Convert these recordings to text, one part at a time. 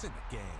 in the game.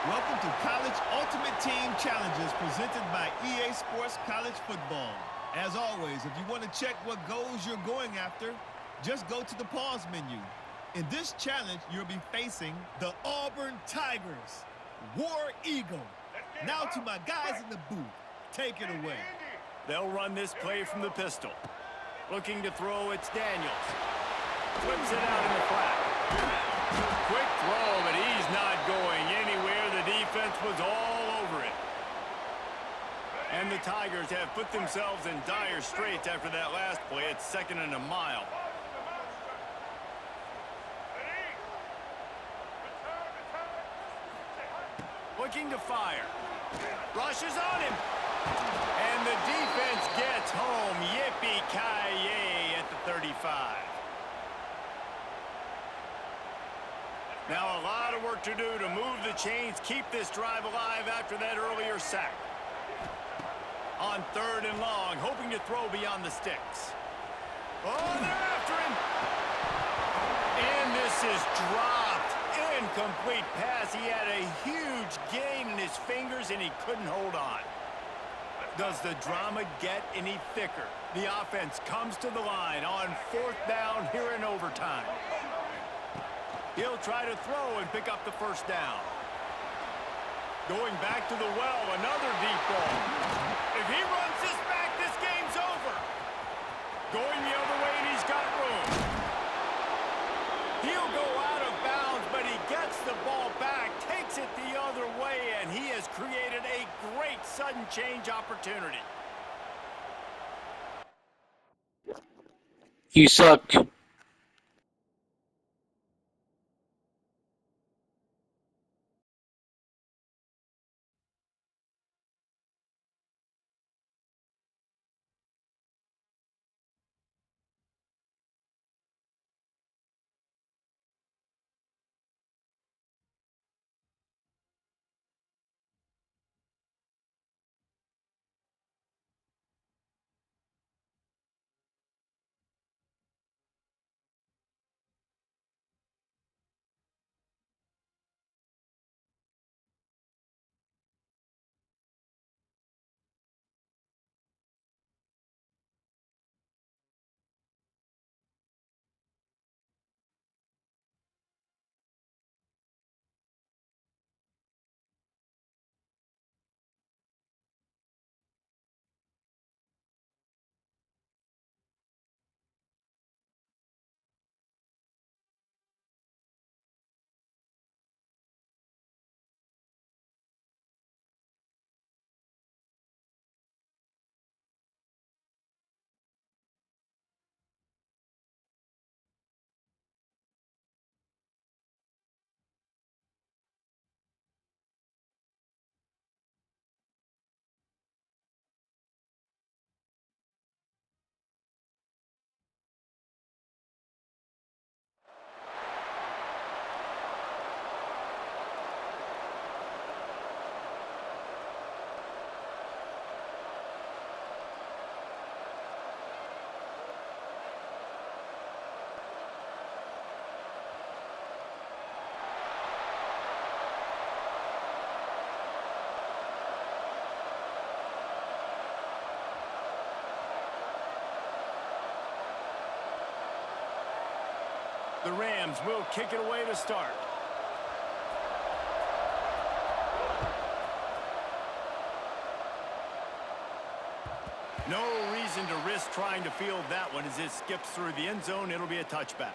Welcome to College Ultimate Team Challenges presented by EA Sports College Football. As always, if you want to check what goals you're going after, just go to the pause menu. In this challenge, you'll be facing the Auburn Tigers, War Eagle. Now to my guys in the booth, take it away. They'll run this play from the pistol. Looking to throw, it's Daniels. Flips it out in the flat. Quick throw, but he's not going anywhere. The defense was all over it. And the Tigers have put themselves in dire straits after that last play. It's 2nd and a mile. Looking to fire. Rushes on him. And the defense gets home. Yippee-ki-yay at the 35. Now a lot of work to do to move the chains, keep this drive alive after that earlier sack. On 3rd and long, hoping to throw beyond the sticks. Oh, they're after him. And this is dropped. Incomplete pass. He had a huge gain in his fingers and he couldn't hold on. Does the drama get any thicker? The offense comes to the line on 4th down here in overtime. He'll try to throw and pick up the 1st down. Going back to the well, another deep ball. If he runs this back, this game's over. Going the other way, and he's got room. He'll go out of bounds, but he gets the ball back, takes it the other way, and he has created a great sudden change opportunity. You suck. The Rams will kick it away to start. No reason to risk trying to field that one as it skips through the end zone. It'll be a touchback.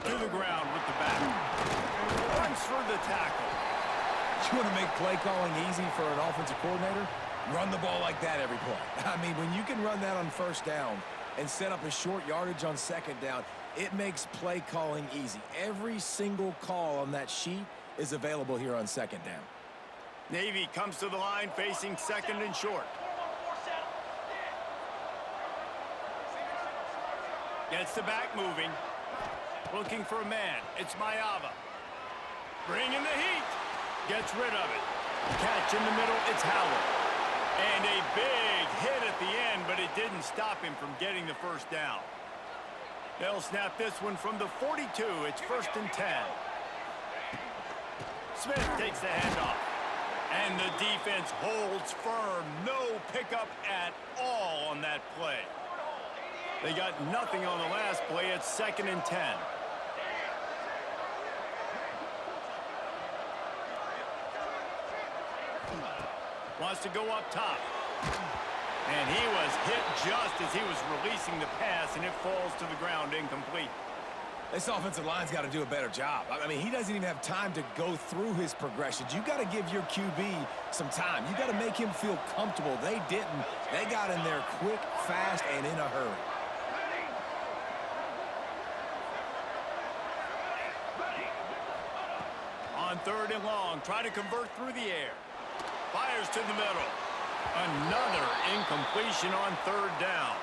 To the ground with the back. Runs for the tackle. You want to make play calling easy for an offensive coordinator? Run the ball like that every play. I mean, when you can run that on 1st down and set up a short yardage on 2nd down, it makes play calling easy. Every single call on that sheet is available here on 2nd down. Navy comes to the line facing 2nd and short. Gets the back moving. Looking for a man. It's Mayava. Bringing the heat. Gets rid of it. Catch in the middle. It's Howard. And a big hit at the end, but it didn't stop him from getting the first down. They'll snap this one from the 42. It's 1st and 10. Smith takes the handoff. And the defense holds firm. No pickup at all on that play. They got nothing on the last play. It's 2nd and 10. Wants to go up top. And he was hit just as he was releasing the pass, and it falls to the ground incomplete. This offensive line's got to do a better job. I mean, he doesn't even have time to go through his progressions. You got to give your QB some time. You got to make him feel comfortable. They didn't. They got in there quick, fast, and in a hurry. On 3rd and long, try to convert through the air. Fires to the middle. Another incompletion on 3rd down.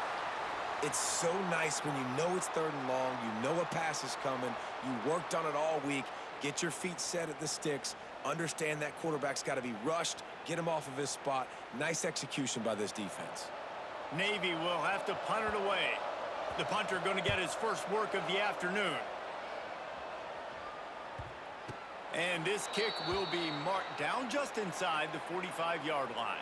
It's so nice when you know it's 3rd and long, you know a pass is coming, you worked on it all week, get your feet set at the sticks, understand that quarterback's got to be rushed, get him off of his spot. Nice execution by this defense. Navy will have to punt it away. The punter going to get his first work of the afternoon. And this kick will be marked down just inside the 45-yard line.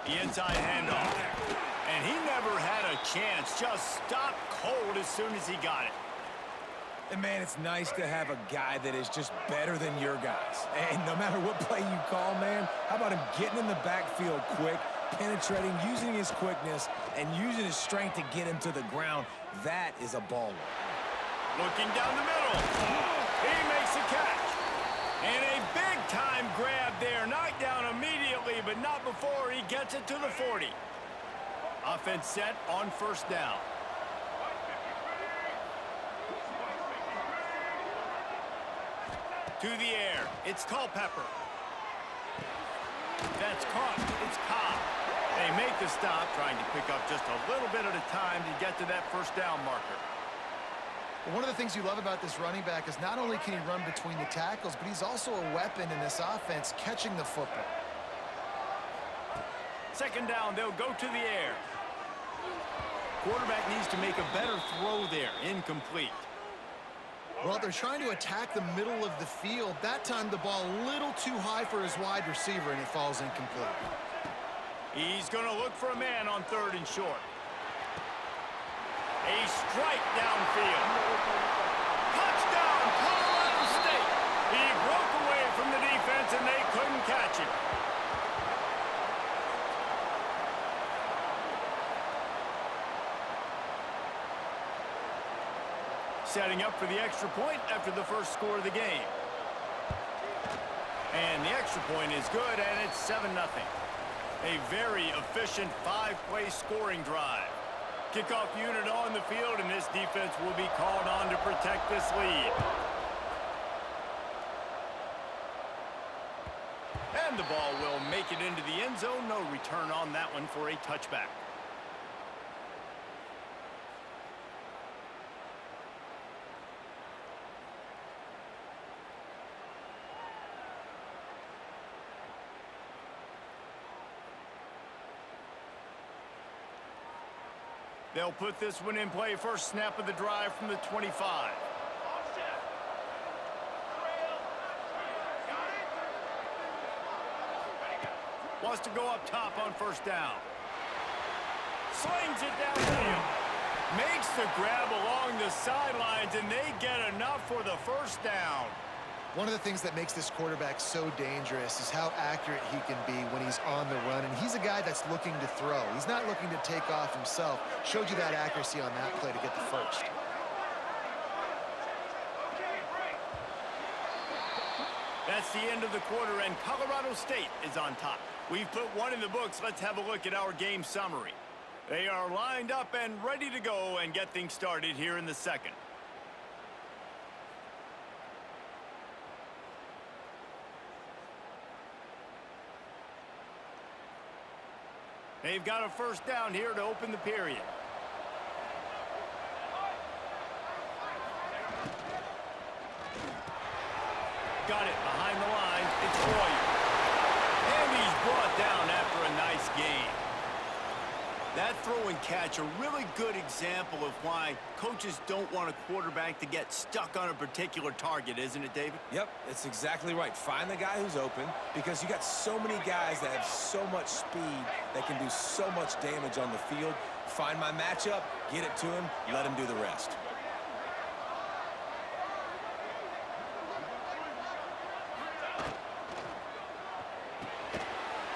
The inside handoff. And he never had a chance. Just stopped cold as soon as he got it. And, man, it's nice to have a guy that is just better than your guys. And no matter what play you call, man, how about him getting in the backfield quick, penetrating, using his quickness, and using his strength to get him to the ground? That is a baller. Looking down the middle. He makes a catch. And a big-time grab there. Knocked down immediately, but not before he gets it to the 40. Offense set on 1st down. To the air. It's Culpepper. That's caught. It's Cobb. They make the stop, trying to pick up just a little bit at a time to get to that 1st down marker. One of the things you love about this running back is not only can he run between the tackles, but he's also a weapon in this offense, catching the football. 2nd down, they'll go to the air. Quarterback needs to make a better throw there. Incomplete. Well, they're trying to attack the middle of the field. That time the ball a little too high for his wide receiver, and it falls incomplete. He's going to look for a man on 3rd and short. A strike downfield. Touchdown, Colorado State. He broke away from the defense, and they couldn't catch him. Setting up for the extra point after the first score of the game. And the extra point is good, and it's 7-0. A very efficient 5-play scoring drive. Kickoff unit on the field, and this defense will be called on to protect this lead. And the ball will make it into the end zone. No return on that one for a touchback. They'll put this one in play. First snap of the drive from the 25. Wants to go up top on 1st down. Slings it downfield. Makes the grab along the sidelines, and they get enough for the 1st down. One of the things that makes this quarterback so dangerous is how accurate he can be when he's on the run. And he's a guy that's looking to throw. He's not looking to take off himself. Showed you that accuracy on that play to get the 1st. That's the end of the quarter, and Colorado State is on top. We've put one in the books. Let's have a look at our game summary. They are lined up and ready to go and get things started here in the second. They've got a first down here to open the period. Got it behind the line. It's Royer. And he's brought down after a nice gain. That throw and catch, a really good example of why coaches don't want a quarterback to get stuck on a particular target, isn't it, David? Yep, it's exactly right. Find the guy who's open, because you got so many guys that have so much speed that can do so much damage on the field. Find my matchup, get it to him, let him do the rest.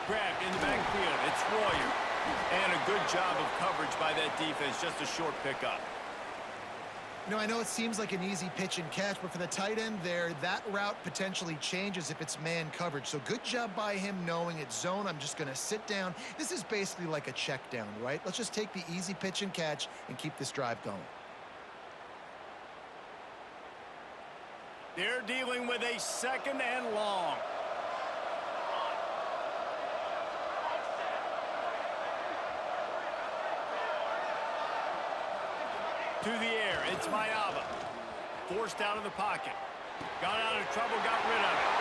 Grabbed in the backfield. It's Royer. And a good job of coverage by that defense. Just a short pickup. You know, I know it seems like an easy pitch and catch, but for the tight end there, that route potentially changes if it's man coverage. So good job by him knowing it's zone. I'm just going to sit down. This is basically like a check down, right? Let's just take the easy pitch and catch and keep this drive going. They're dealing with a second and long. To the air, it's Mayava. Forced out of the pocket. Got out of trouble, got rid of it.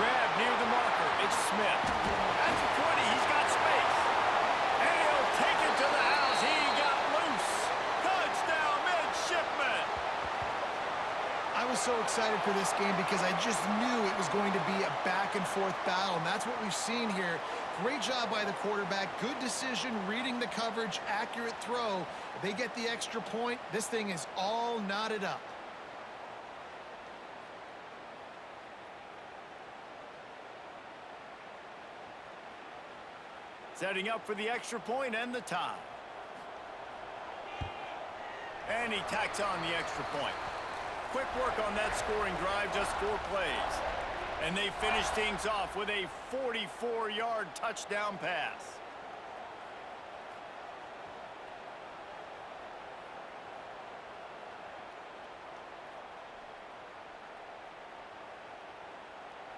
Grabbed near the marker, it's Smith. That's a 20, he's got space. And he'll take it to the house, he got loose. Touchdown, midshipman. I was so excited for this game because I just knew it was going to be a back-and-forth battle, and that's what we've seen here. Great job by the quarterback. Good decision, reading the coverage, accurate throw. If they get the extra point, this thing is all knotted up. Setting up for the extra point and the tie. And he tacks on the extra point. Quick work on that scoring drive, just 4 plays. And they finish things off with a 44-yard touchdown pass.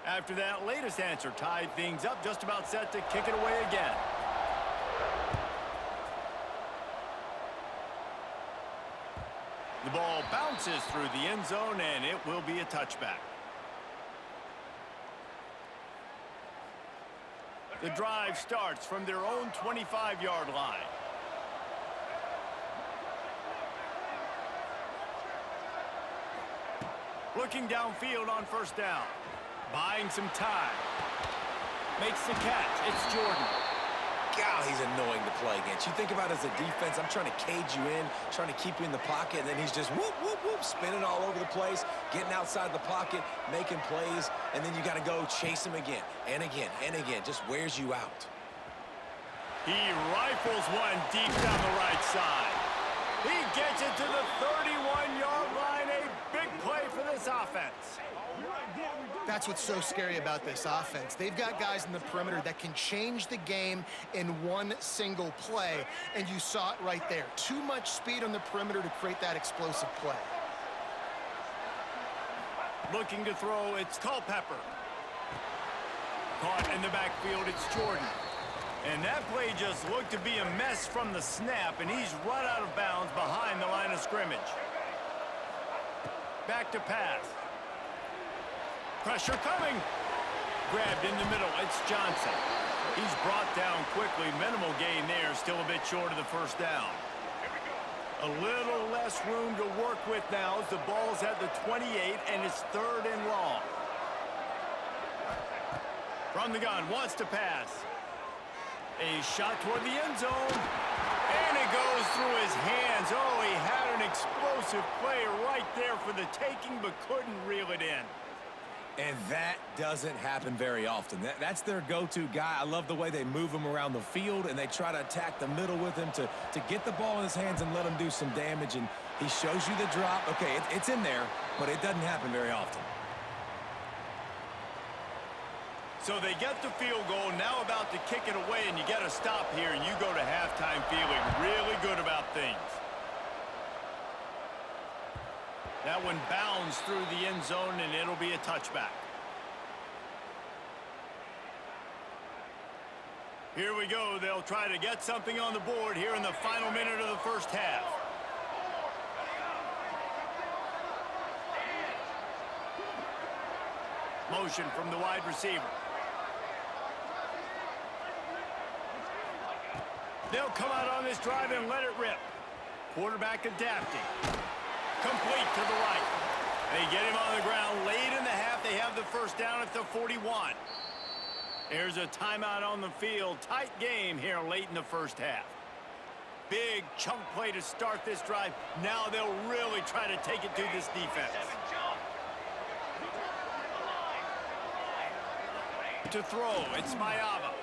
After that latest answer tied things up, just about set to kick it away again. The ball bounces through the end zone, and it will be a touchback. The drive starts from their own 25-yard line. Looking downfield on first down. Buying some time. Makes the catch. It's Jordan. God, he's annoying to play against. You think about it as a defense, I'm trying to cage you in, trying to keep you in the pocket, and then he's just whoop, whoop, whoop, spinning all over the place, getting outside the pocket, making plays, and then you got to go chase him again and again and again. Just wears you out. He rifles one deep down the right side. He gets it to the 31-yard line. A big play for this offense. That's what's so scary about this offense. They've got guys in the perimeter that can change the game in one single play, and you saw it right there. Too much speed on the perimeter to create that explosive play. Looking to throw, it's Culpepper. Caught in the backfield, it's Jordan. And that play just looked to be a mess from the snap, and he's run out of bounds behind the line of scrimmage. Back to pass. Pressure coming. Grabbed in the middle. It's Johnson. He's brought down quickly. Minimal gain there. Still a bit short of the first down. A little less room to work with now as the ball's at the 28 and it's 3rd and long. From the gun. Wants to pass. A shot toward the end zone. And it goes through his hands. Oh, he had an explosive play right there for the taking but couldn't reel it in. And that doesn't happen very often. That's their go-to guy. I love the way they move him around the field, and they try to attack the middle with him to get the ball in his hands and let him do some damage. And he shows you the drop. Okay, it's in there, but it doesn't happen very often. So they get the field goal, now about to kick it away, and you get a stop here, and you go to halftime feeling really good about things. That one bounds through the end zone, and it'll be a touchback. Here we go. They'll try to get something on the board here in the final minute of the first half. Motion from the wide receiver. They'll come out on this drive and let it rip. Quarterback adapting. Complete to the right. They get him on the ground late in the half. They have the first down at the 41. There's a timeout on the field. Tight game here late in the first half. Big chunk play to start this drive. Now they'll really try to take it to this defense. To throw, it's Mayava.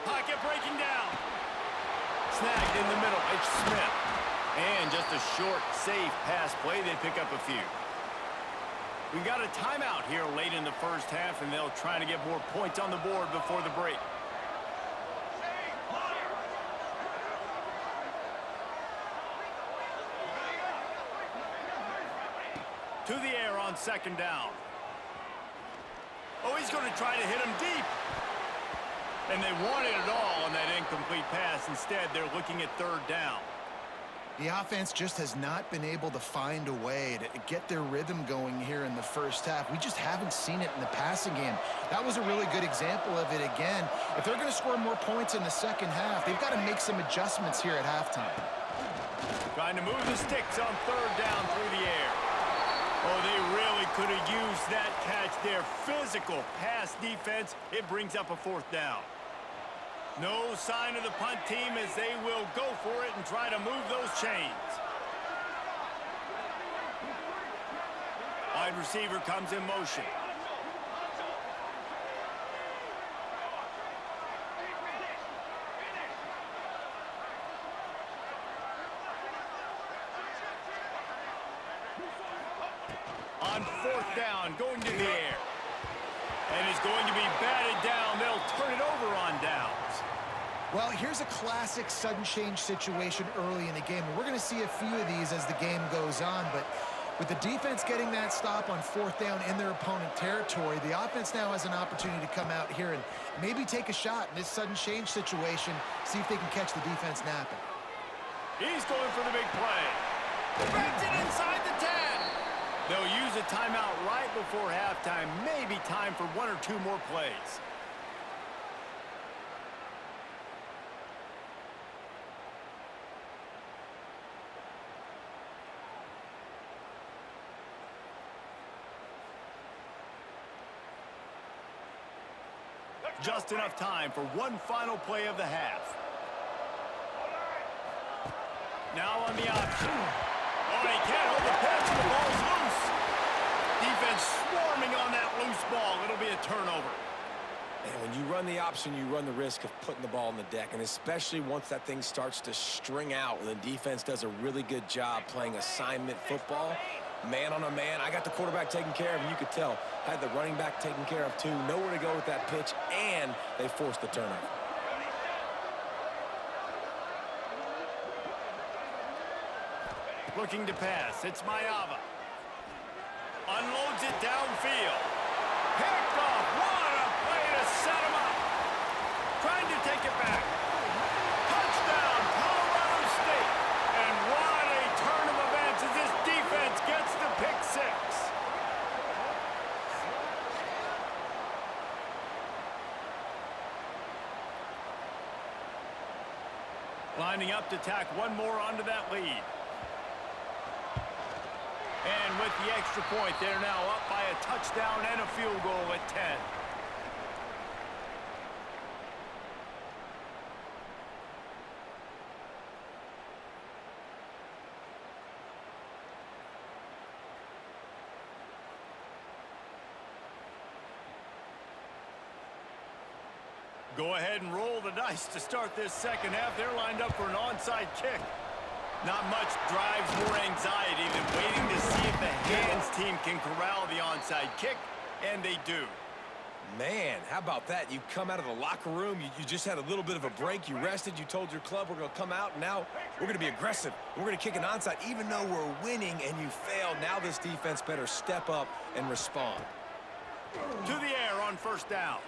Pocket breaking down. Snagged in the middle, it's Smith. And just a short, safe pass play. They pick up a few. We've got a timeout here late in the first half, and they'll try to get more points on the board before the break. To the air on second down. Oh, he's going to try to hit him deep. And they wanted it all on that incomplete pass. Instead, they're looking at third down. The offense just has not been able to find a way to get their rhythm going here in the first half. We just haven't seen it in the passing game. That was a really good example of it again. If they're going to score more points in the second half, they've got to make some adjustments here at halftime. Trying to move the sticks on third down through the air. Oh, they really could have used that catch there. Physical pass defense. It brings up a fourth down. No sign of the punt team as they will go for it and try to move those chains. Wide receiver comes in motion. On fourth down, going to the air. And is going to be batted down. They'll turn it over on downs. Well, here's a classic sudden change situation early in the game. We're going to see a few of these as the game goes on, but with the defense getting that stop on fourth down in their opponent territory, the offense now has an opportunity to come out here and maybe take a shot in this sudden change situation, see if they can catch the defense napping. He's going for the big play. Brings it inside the 10. They'll use a timeout right before halftime. Maybe time for one or two more plays. Just enough time for one final play of the half. Now on the option. Oh, he can't hold the pitch. The ball's loose. Defense swarming on that loose ball. It'll be a turnover. And when you run the option, you run the risk of putting the ball on the deck, and especially once that thing starts to string out, and the defense does a really good job playing assignment football. Man on a man, I got the quarterback taken care of, and you could tell, had the running back taken care of too. Nowhere to go with that pitch, and they forced the turnover. Looking to pass, it's Mayava. Unloads it downfield. Picked off, what a play to set him up. Trying to take it back. Touchdown, Colorado State. And what a turn of events as this defense gets the pick six. Lining up to tack one more onto that lead. And with the extra point, they're now up by a touchdown and a field goal at 10. Go ahead and roll the dice to start this second half. They're lined up for an onside kick. Not much drives more anxiety than waiting to see if the hands team can corral the onside kick, and they do. Man, how about that? You come out of the locker room, you just had a little bit of a break, you rested, you told your club we're going to come out, and now we're going to be aggressive. We're going to kick an onside, even though we're winning and you failed. Now this defense better step up and respond. To the air on first down.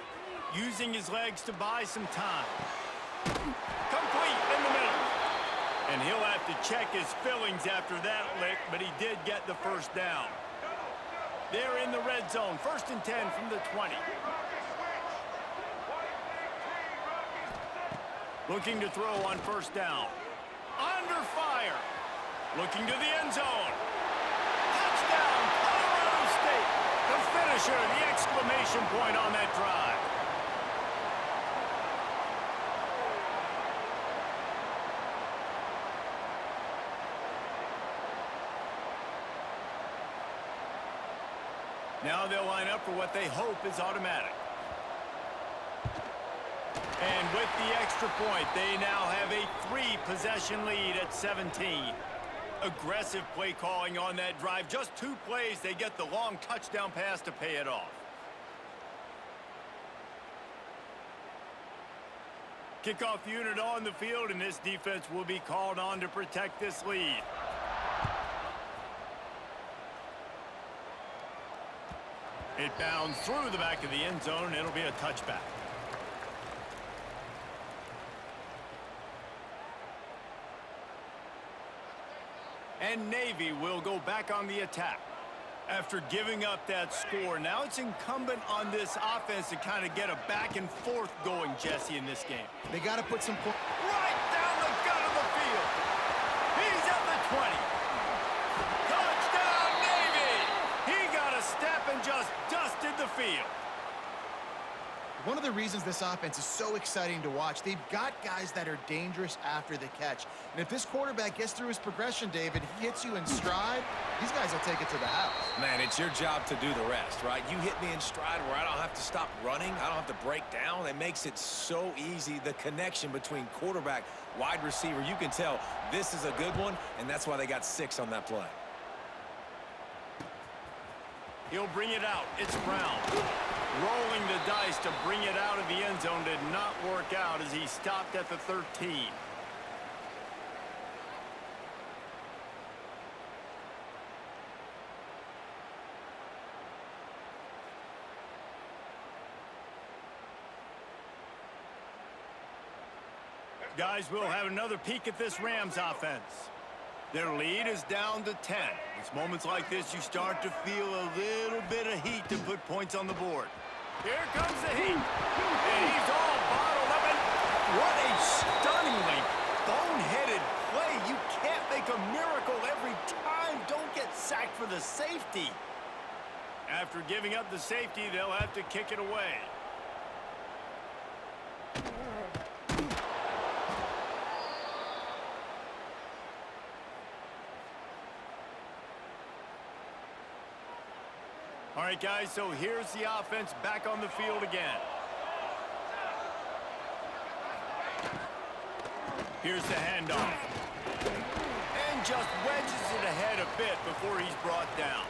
Using his legs to buy some time. Complete in the middle. And he'll have to check his fillings after that lick, but he did get the first down. They're in the red zone, 1st and 10 from the 20. Looking to throw on first down. Under fire. Looking to the end zone. Touchdown, Colorado State. The finisher, the exclamation point on that drive. Now they'll line up for what they hope is automatic. And with the extra point, they now have a 3-possession lead at 17. Aggressive play calling on that drive. Just 2 plays, they get the long touchdown pass to pay it off. Kickoff unit on the field, and this defense will be called on to protect this lead. It bounds through the back of the end zone, and it'll be a touchback. And Navy will go back on the attack. After giving up that score, now it's incumbent on this offense to kind of get a back and forth going, Jesse, in this game. They got to put some points. Right down the gut of the field. He's at the 20. Touchdown, Navy! He got a step and just dusted the field. One of the reasons this offense is so exciting to watch, they've got guys that are dangerous after the catch. And if this quarterback gets through his progression, David, he hits you in stride, these guys will take it to the house. Man, it's your job to do the rest, right? You hit me in stride where I don't have to stop running. I don't have to break down. It makes it so easy, the connection between quarterback, wide receiver. You can tell this is a good one, and that's why they got 6 on that play. He'll bring it out. It's Brown. Rolling the dice to bring it out of the end zone did not work out as he stopped at the 13. Guys, we'll have another peek at this Rams offense. Their lead is down to 10. It's moments like this you start to feel a little bit of heat to put points on the board. Here comes the heat. And he's all bottled up. And what a stunningly boneheaded play. You can't make a miracle every time. Don't get sacked for the safety. After giving up the safety, they'll have to kick it away. All right, guys, so here's the offense back on the field again. Here's the handoff. And just wedges it ahead a bit before he's brought down.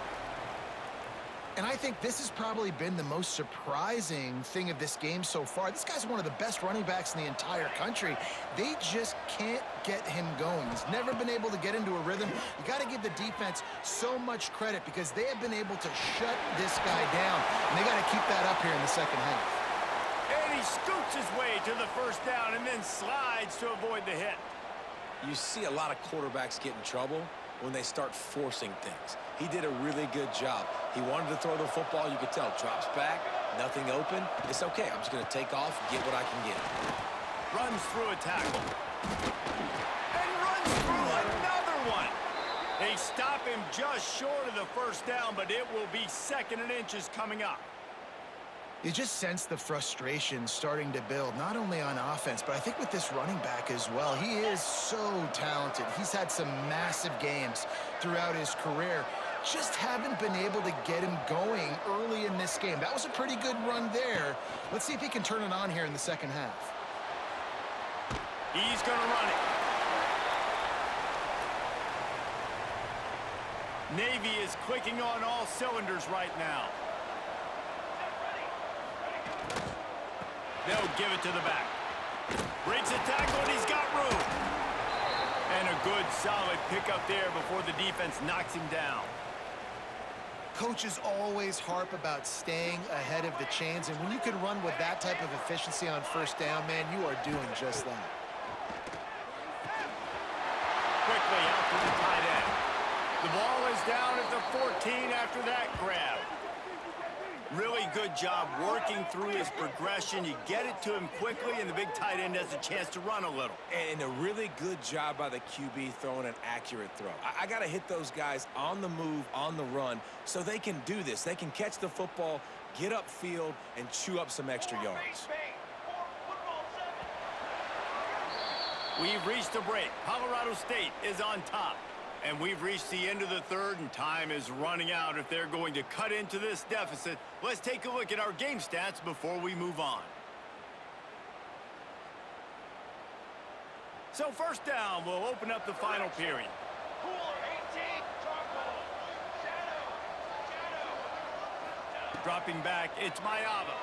And I think this has probably been the most surprising thing of this game so far. This guy's one of the best running backs in the entire country. They just can't get him going. He's never been able to get into a rhythm. You got to give the defense so much credit because they have been able to shut this guy down. And they got to keep that up here in the second half. And he scoots his way to the first down and then slides to avoid the hit. You see a lot of quarterbacks get in trouble when they start forcing things. He did a really good job. He wanted to throw the football. You could tell. Drops back, nothing open. It's okay. I'm just going to take off, get what I can get. Runs through a tackle. And runs through another one. They stop him just short of the first down, but it will be 2nd and inches coming up. You just sense the frustration starting to build, not only on offense, but I think with this running back as well. He is so talented. He's had some massive games throughout his career. Just haven't been able to get him going early in this game. That was a pretty good run there. Let's see if he can turn it on here in the second half. He's going to run it. Navy is clicking on all cylinders right now. They'll give it to the back. Breaks a tackle, and he's got room. And a good, solid pickup there before the defense knocks him down. Coaches always harp about staying ahead of the chains, and when you can run with that type of efficiency on first down, man, you are doing just that. Quickly out to the tight end. The ball is down at the 14 after that grab. Really good job working through his progression. You get it to him quickly, and the big tight end has a chance to run a little. And a really good job by the QB throwing an accurate throw. I got to hit those guys on the move, on the run, so they can do this. They can catch the football, get upfield, and chew up some extra yards. We've reached a break. Colorado State is on top. And we've reached the end of the third, and time is running out if they're going to cut into this deficit. Let's take a look at our game stats before we move on. So first down, we'll open up the final period. Dropping back, it's Mayava.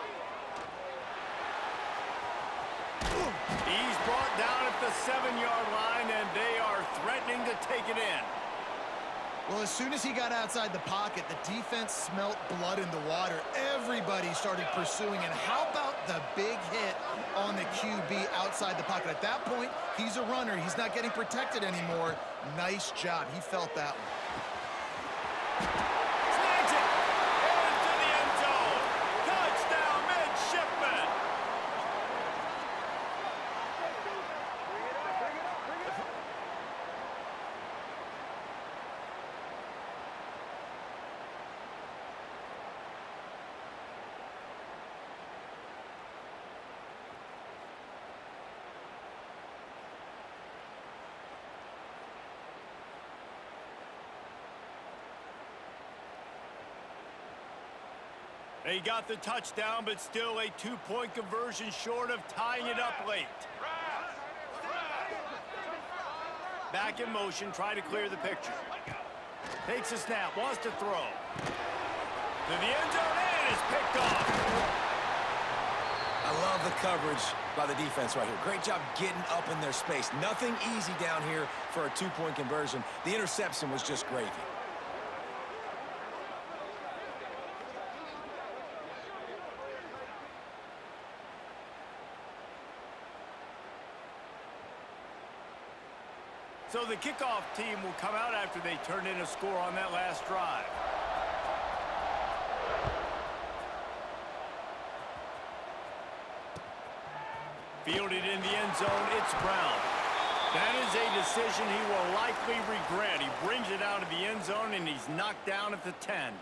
He's brought down at the 7-yard line, and they are threatening to take it in. Well, as soon as he got outside the pocket, the defense smelt blood in the water. Everybody started pursuing, and how about the big hit on the QB outside the pocket? At that point, he's a runner. He's not getting protected anymore. Nice job. He felt that one. Snags it! Into the end zone! Touchdown, midshipman! They got the touchdown, but still a 2-point conversion short of tying it up late. Back in motion, try to clear the picture. Takes a snap, wants to throw. To the end zone, and is picked off. I love the coverage by the defense right here. Great job getting up in their space. Nothing easy down here for a 2-point conversion. The interception was just gravy. So the kickoff team will come out after they turn in a score on that last drive. Fielded in the end zone, it's Brown. That is a decision he will likely regret. He brings it out of the end zone, and he's knocked down at the 10.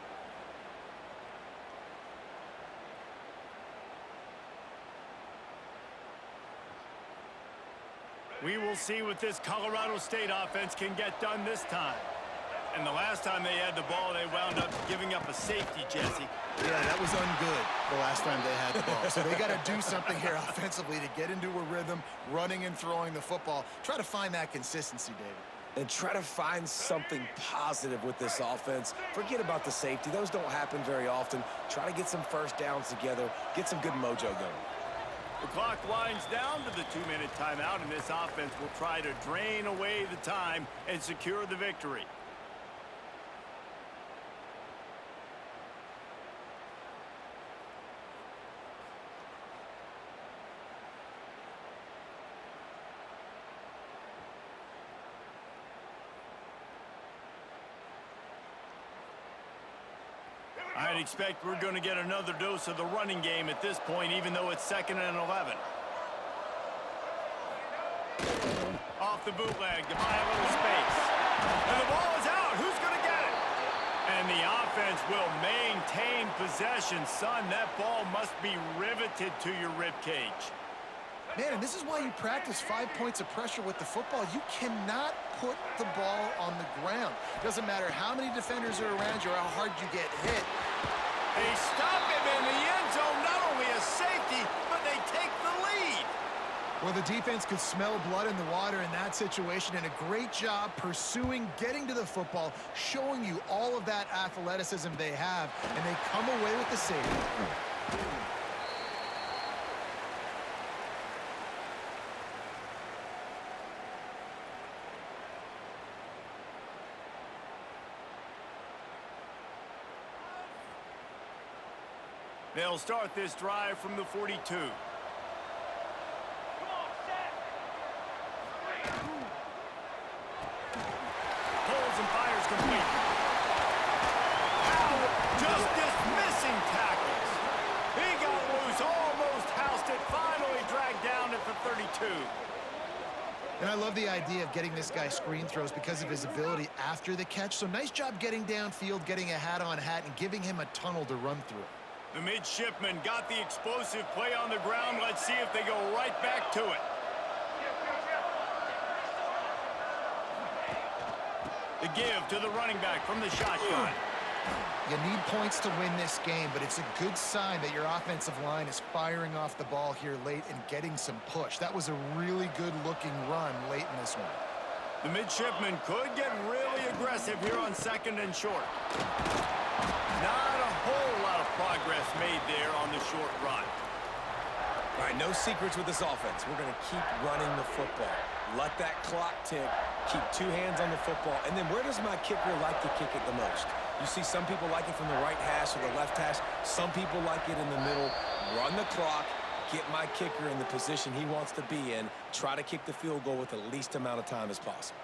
We will see what this Colorado State offense can get done this time. And the last time they had the ball, they wound up giving up a safety, Jesse. Yeah, that was ungood the last time they had the ball. So they got to do something here offensively to get into a rhythm, running and throwing the football. Try to find that consistency, David. And try to find something positive with this offense. Forget about the safety. Those don't happen very often. Try to get some first downs together, get some good mojo going. The clock winds down to the 2-minute timeout, and this offense will try to drain away the time and secure the victory. I'd expect we're going to get another dose of the running game at this point, even though it's 2nd and 11. Off the bootleg to buy a little space. And the ball is out. Who's going to get it? And the offense will maintain possession. Son, that ball must be riveted to your ribcage. Man, and this is why you practice 5 points of pressure with the football. You cannot put the ball on the ground. Doesn't matter how many defenders are around you or how hard you get hit. They stop him in the end zone. Not only a safety, but they take the lead. Well, the defense could smell blood in the water in that situation, and a great job pursuing, getting to the football, showing you all of that athleticism they have, and they come away with the save. They'll start this drive from the 42. Pulls and fires complete. Now, just dismissing tackles. He got loose, almost housed it, finally dragged down at the 32. And I love the idea of getting this guy screen throws because of his ability after the catch. So nice job getting downfield, getting a hat-on-hat, and giving him a tunnel to run through. The midshipmen got the explosive play on the ground. Let's see if they go right back to it. The give to the running back from the shotgun. You need points to win this game, but it's a good sign that your offensive line is firing off the ball here late and getting some push. That was a really good-looking run late in this one. The midshipmen could get really aggressive here on 2nd and short. Not a whole lot of progress made there on the short run. All right, no secrets with this offense. We're going to keep running the football. Let that clock tick. Keep 2 hands on the football. And then where does my kicker like to kick it the most? You see some people like it from the right hash or the left hash. Some people like it in the middle. Run the clock. Get my kicker in the position he wants to be in. Try to kick the field goal with the least amount of time as possible.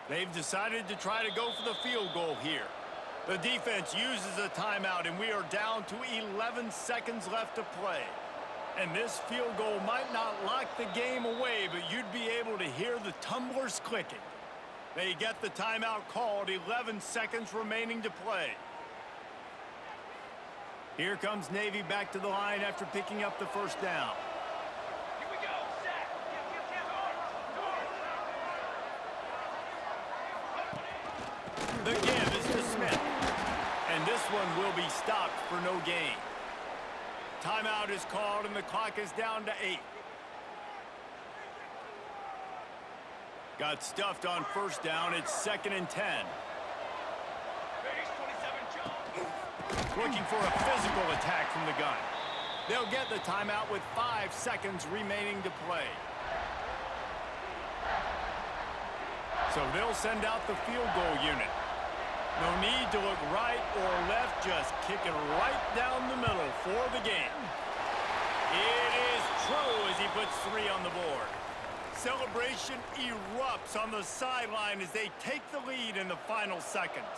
They've decided to try to go for the field goal here. The defense uses a timeout, and we are down to 11 seconds left to play. And this field goal might not lock the game away, but you'd be able to hear the tumblers clicking. They get the timeout called, 11 seconds remaining to play. Here comes Navy back to the line after picking up the first down. Here we go, set. The give is to Smith. And this one will be stopped for no gain. Timeout is called, and the clock is down to 8. Got stuffed on first down. It's 2nd and 10. Looking for a physical attack from the gun. They'll get the timeout with 5 seconds remaining to play. So they'll send out the field goal unit. No need to look right or left, just kick it right down the middle for the game. It is true as he puts 3 on the board. Celebration erupts on the sideline as they take the lead in the final seconds.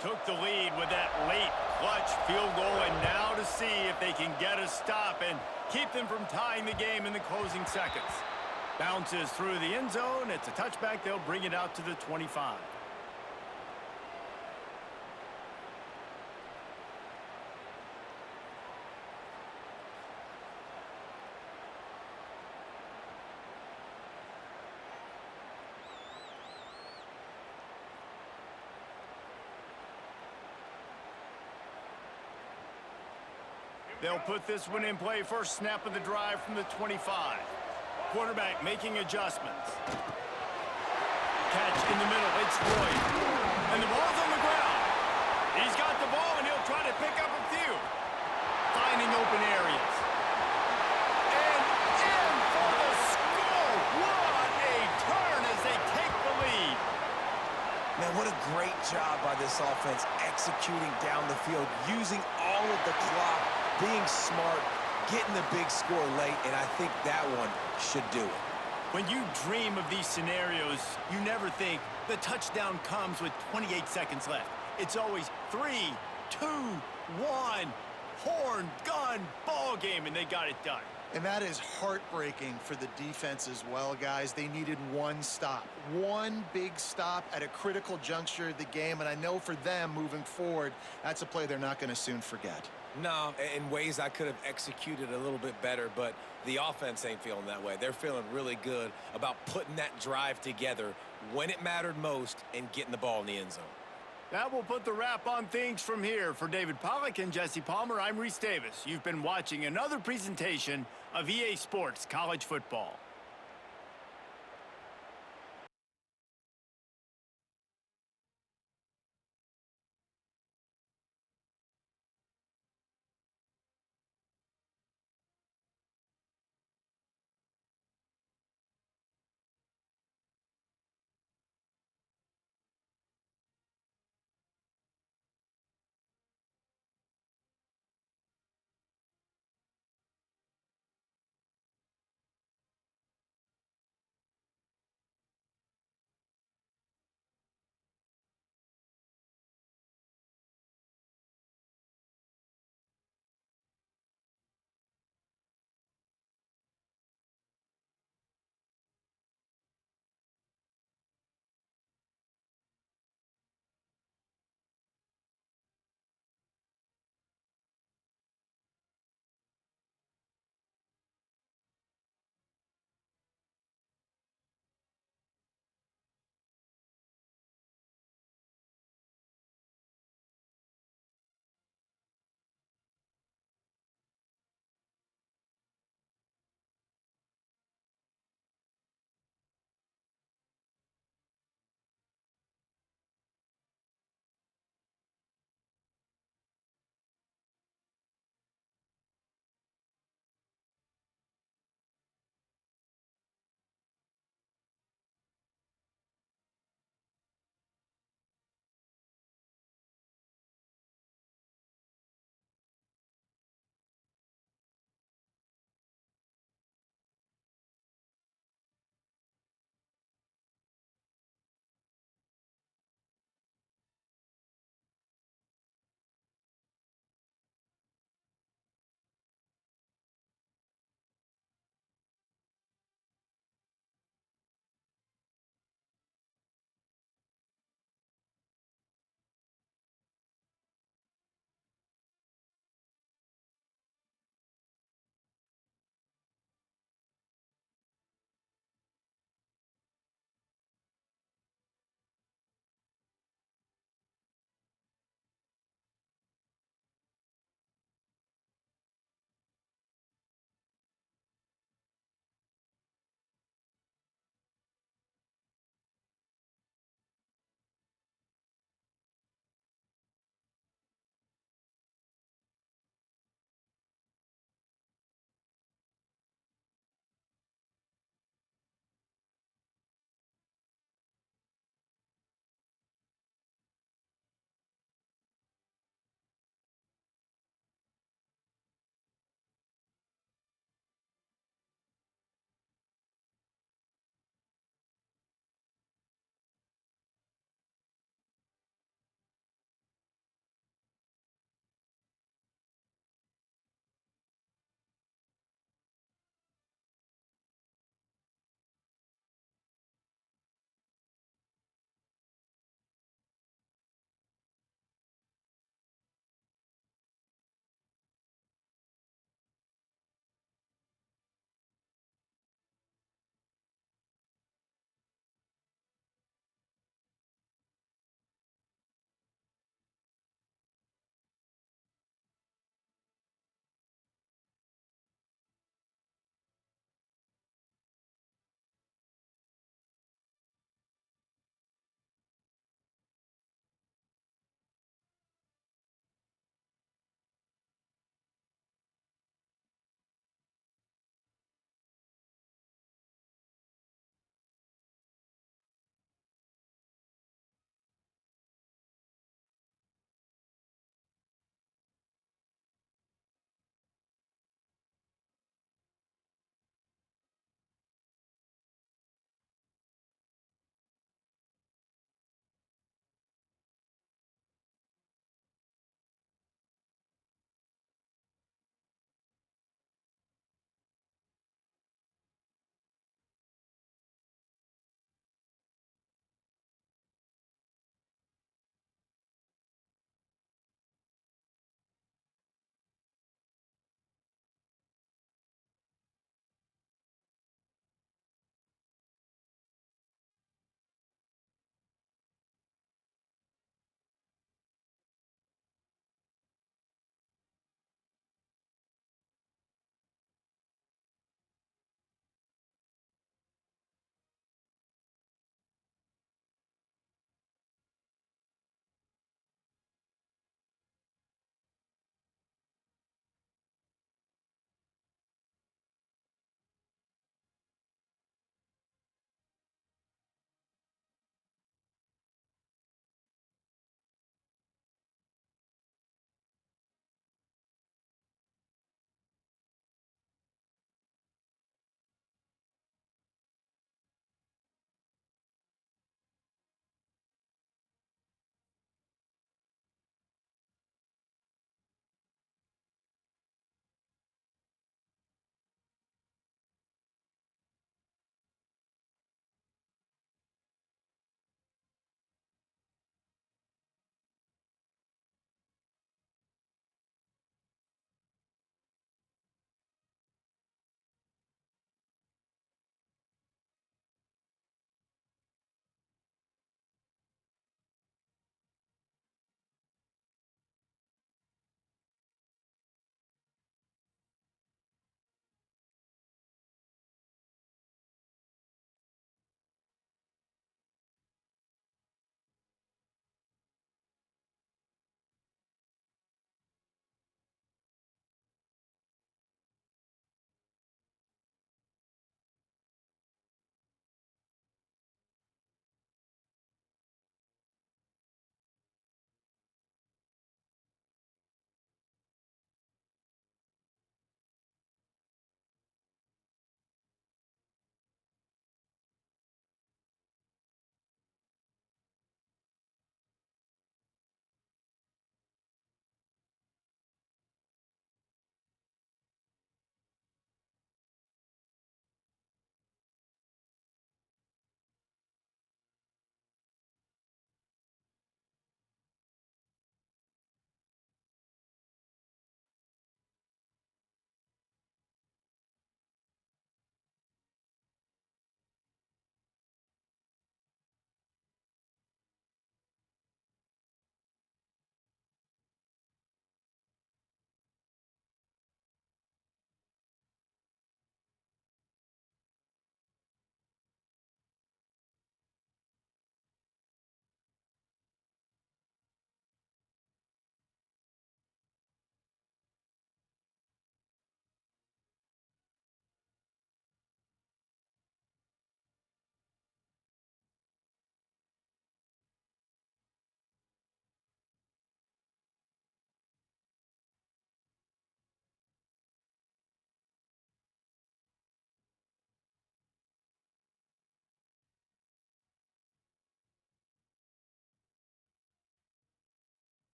Took the lead with that late clutch field goal, and now to see if they can get a stop and keep them from tying the game in the closing seconds. Bounces through the end zone. It's a touchback. They'll bring it out to the 25. They'll put this one in play. First snap of the drive from the 25. Quarterback making adjustments. Catch in the middle. It's Floyd. And the ball's on the ground. He's got the ball, and he'll try to pick up a few. Finding open areas. And in for the score. What a turn as they take the lead. Man, what a great job by this offense executing down the field, using all of the clock, being smart, getting the big score late, and I think that one should do it. When you dream of these scenarios, you never think the touchdown comes with 28 seconds left. It's always 3, 2, 1, horn, gun, ball game, and they got it done. And that is heartbreaking for the defense as well, guys. They needed one stop, one big stop at a critical juncture of the game, and I know for them moving forward, that's a play they're not going to soon forget. No, in ways I could have executed a little bit better, but the offense ain't feeling that way. They're feeling really good about putting that drive together when it mattered most and getting the ball in the end zone. That will put the wrap on things from here. For David Pollack and Jesse Palmer, I'm Reese Davis. You've been watching another presentation of EA Sports College Football.